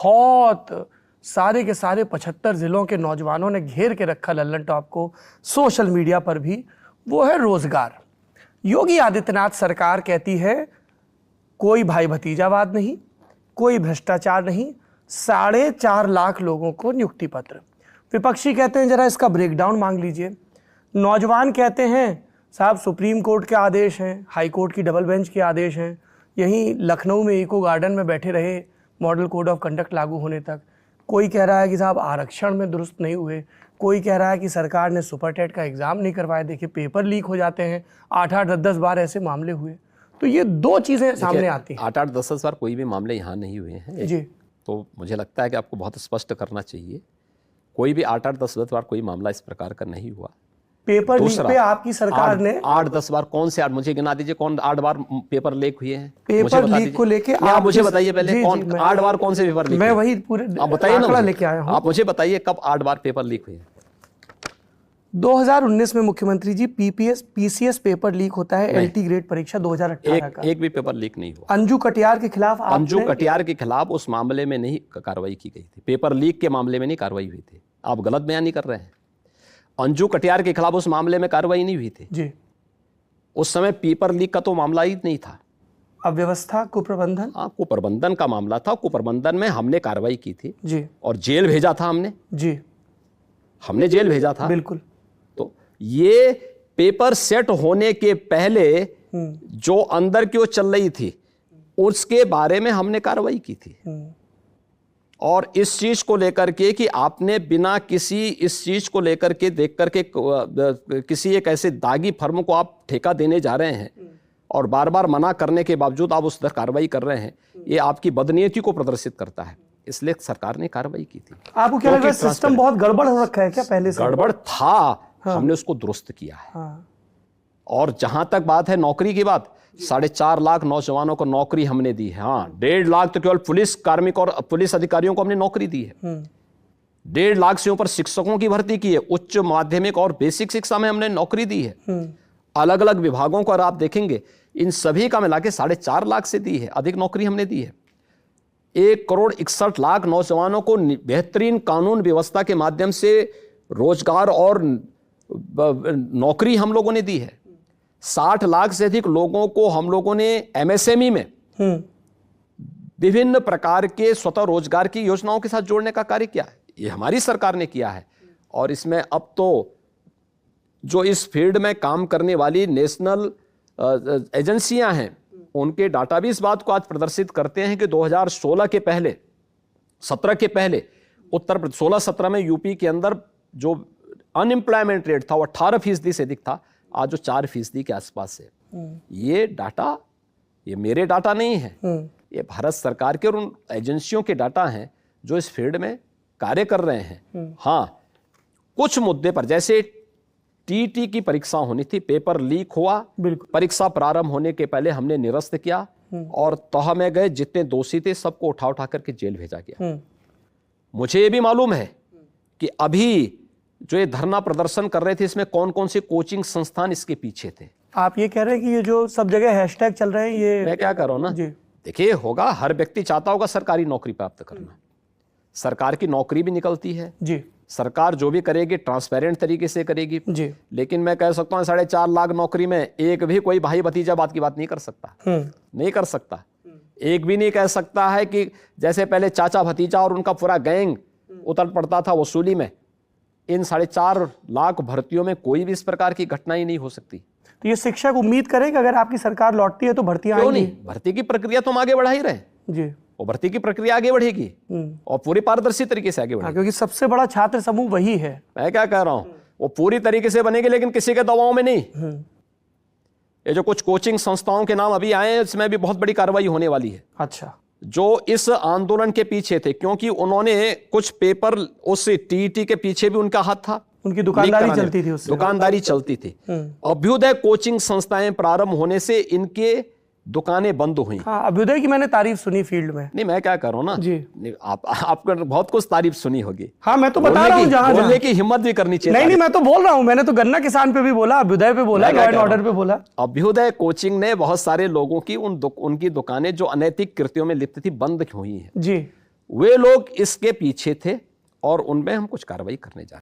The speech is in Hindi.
बहुत सारे के सारे 75 जिलों के नौजवानों ने घेर के रखा लल्लन टॉप को सोशल मीडिया पर भी, वो है रोजगार। योगी आदित्यनाथ सरकार कहती है कोई भाई भतीजावाद नहीं, कोई भ्रष्टाचार नहीं, 4.5 लाख लोगों को नियुक्ति पत्र। विपक्षी कहते हैं जरा इसका ब्रेकडाउन मांग लीजिए। नौजवान कहते हैं साहब सुप्रीम कोर्ट के आदेश हैं, हाई कोर्ट की डबल बेंच के आदेश हैं, यहीं लखनऊ में इको गार्डन में बैठे रहे मॉडल कोड ऑफ कंडक्ट लागू होने तक। कोई कह रहा है कि साहब आरक्षण में दुरुस्त नहीं हुए, कोई कह रहा है कि सरकार ने सुपर टेट का एग्ज़ाम नहीं करवाया, देखिए पेपर लीक हो जाते हैं, 8-8, 10-10 बार ऐसे मामले हुए। तो ये दो चीज़ें सामने आती हैं। 8-8, 10-10 बार कोई भी मामले यहाँ नहीं हुए हैं जी। तो मुझे लगता है कि आपको बहुत स्पष्ट करना चाहिए, कोई भी 8-8, 10-10 बार कोई मामला इस प्रकार का नहीं हुआ। पेपर लीक पे आपकी सरकार ने 8-10 बार, कौन से 8, मुझे गिना दीजिए कौन 8 बार पेपर लीक हुए हैं? पेपर लीक को लेके आप मुझे बताइए पहले, कौन 8 बार कौन से पेपर लीक? मैं वही पूरे आप बताइए ना, लेके आया हूं। आप मुझे बताइए कब 8 बार पेपर लीक हुए हैं? 2019 में मुख्यमंत्री जी पीसीएस पेपर लीक होता है, एलटी ग्रेड परीक्षा 2018 का। एक भी पेपर लीक नहीं हुआ। अंजू कटियार के खिलाफ अंजू कटियार के खिलाफ उस मामले में नहीं कार्रवाई की गई थी, पेपर लीक के मामले में नहीं कार्रवाई हुई थी। आप गलत बयानी कर रहे हैं। अंजू कटियार के खिलाफ उस मामले में कार्रवाई नहीं हुई थी जी। उस समय पेपर लीक का तो मामला ही नहीं था। अव्यवस्था, कुप्रबंधन, हाँ, कुप्रबंधन का मामला था। कुप्रबंधन में हमने कार्रवाई की थी जी, और जेल भेजा था हमने जी, हमने जेल भेजा था बिल्कुल। तो ये पेपर सेट होने के पहले जो अंदर की ओर चल रही थी उसके बारे में हमने कार्रवाई की थी। और इस चीज को लेकर के कि आपने बिना किसी इस चीज को लेकर के देख करके किसी एक ऐसे दागी फर्म को आप ठेका देने जा रहे हैं और बार बार मना करने के बावजूद आप उस पर कार्रवाई कर रहे हैं, ये आपकी बदनीयती को प्रदर्शित करता है। इसलिए सरकार ने कार्रवाई की थी। आपको क्या लग रहा है सिस्टम बहुत गड़बड़ हो रखा है क्या पहले से? गड़बड़ था, हमने उसको दुरुस्त किया है। और जहां तक बात है नौकरी की बात, 4.5 लाख नौजवानों को नौकरी हमने दी है। हाँ, 1.5 लाख तो केवल पुलिस कार्मिक और पुलिस अधिकारियों को हमने नौकरी दी है। 1.5 लाख से ऊपर शिक्षकों की भर्ती की है। उच्च माध्यमिक और बेसिक शिक्षा में हमने नौकरी दी है। अलग अलग विभागों को अगर आप देखेंगे इन सभी का मिला के 4.5 लाख से दी है, अधिक नौकरी हमने दी है। 1.61 करोड़ नौजवानों को बेहतरीन कानून व्यवस्था के माध्यम से रोजगार और नौकरी हम लोगों ने दी है। 60 लाख से अधिक लोगों को हम लोगों ने एमएसएमई में विभिन्न प्रकार के स्वतः रोजगार की योजनाओं के साथ जोड़ने का कार्य किया है। ये हमारी सरकार ने किया है। और इसमें अब तो जो इस फील्ड में काम करने वाली नेशनल एजेंसियां हैं उनके डाटा भी इस बात को आज प्रदर्शित करते हैं कि 2016 के पहले 17 के पहले उत्तर प्रदेश 16-17 में यूपी के अंदर जो अनएम्प्लॉयमेंट रेट था वो 18% से अधिक था, आज जो 4% के आसपास है। ये डाटा, ये मेरे डाटा नहीं है, ये भारत सरकार के और उन एजेंसियों के डाटा हैं जो इस फील्ड में कार्य कर रहे हैं। हाँ, कुछ मुद्दे पर जैसे टीटी की परीक्षा होनी थी, पेपर लीक हुआ, परीक्षा प्रारंभ होने के पहले हमने निरस्त किया और तह में गए जितने दोषी थे सबको उठा उठा करके जेल भेजा गया। मुझे ये भी मालूम है कि अभी जो ये धरना प्रदर्शन कर रहे थे इसमें कौन कौन से कोचिंग संस्थान इसके पीछे थे। आप ये कह रहे हैं कि ये जो सब जगह हैशटैग चल रहे हैं, ये मैं क्या कर रहा हूं ना, देखिए होगा, हर व्यक्ति चाहता होगा सरकारी नौकरी प्राप्त करना। सरकार की नौकरी भी निकलती है जी, सरकार जो भी करेगी ट्रांसपेरेंट तरीके से करेगी जी। लेकिन मैं कह सकता हूं 4.5 लाख नौकरी में एक भी कोई भाई भतीजा बात की बात नहीं कर सकता, नहीं कर सकता। एक भी नहीं कह सकता है कि जैसे पहले चाचा भतीजा और उनका पूरा गैंग उतर पड़ता था वसूली में, इन 4.5 लाख भर्तियों में कोई भी इस प्रकार की घटना ही नहीं हो सकती। तो ये शिक्षक उम्मीद करें कि अगर आपकी सरकार लौटती है तो भर्तियां क्यों नहीं, भर्ती की प्रक्रिया तो हम आगे बढ़ा ही रहे जी, और भर्ती की प्रक्रिया आगे बढ़ेगी और पूरी पारदर्शी तरीके से आगे बढ़ेगी, क्योंकि सबसे बड़ा छात्र समूह वही है। मैं क्या कह रहा हूं, वो पूरी तरीके से बनेगी लेकिन किसी के दबाव में नहीं। ये जो कुछ कोचिंग संस्थाओं के नाम अभी आए हैं इसमें भी बहुत बड़ी कार्रवाई होने वाली है। अच्छा, जो इस आंदोलन के पीछे थे, क्योंकि उन्होंने कुछ पेपर, उस टीटी के पीछे भी उनका हाथ था, उनकी दुकानदारी चलती थी, उससे दुकानदारी चलती थी। अभ्युदय कोचिंग संस्थाएं प्रारंभ होने से इनके दुकानें बंद हुई। हाँ, अभ्युदय की मैंने तारीफ सुनी फील्ड में। नहीं, मैं क्या कर रहा हूं ना जी, आपने बहुत कुछ तारीफ सुनी होगी। हाँ, मैं तो बता रहा हूँ, जहां बोलने की हिम्मत भी करनी चाहिए। नहीं, मैं तो बोल रहा हूँ, मैंने तो गन्ना किसान पे भी बोला, अभ्युदय पे बोला, लॉ एंड ऑर्डर पे बोला। अभ्युदय कोचिंग ने बहुत सारे लोगों की उनकी दुकानें जो अनैतिक कृत्यों में लिप्त थी बंद हुई हैं जी। वे लोग इसके पीछे थे और उनमें हम कुछ कार्रवाई करने जा रहे हैं।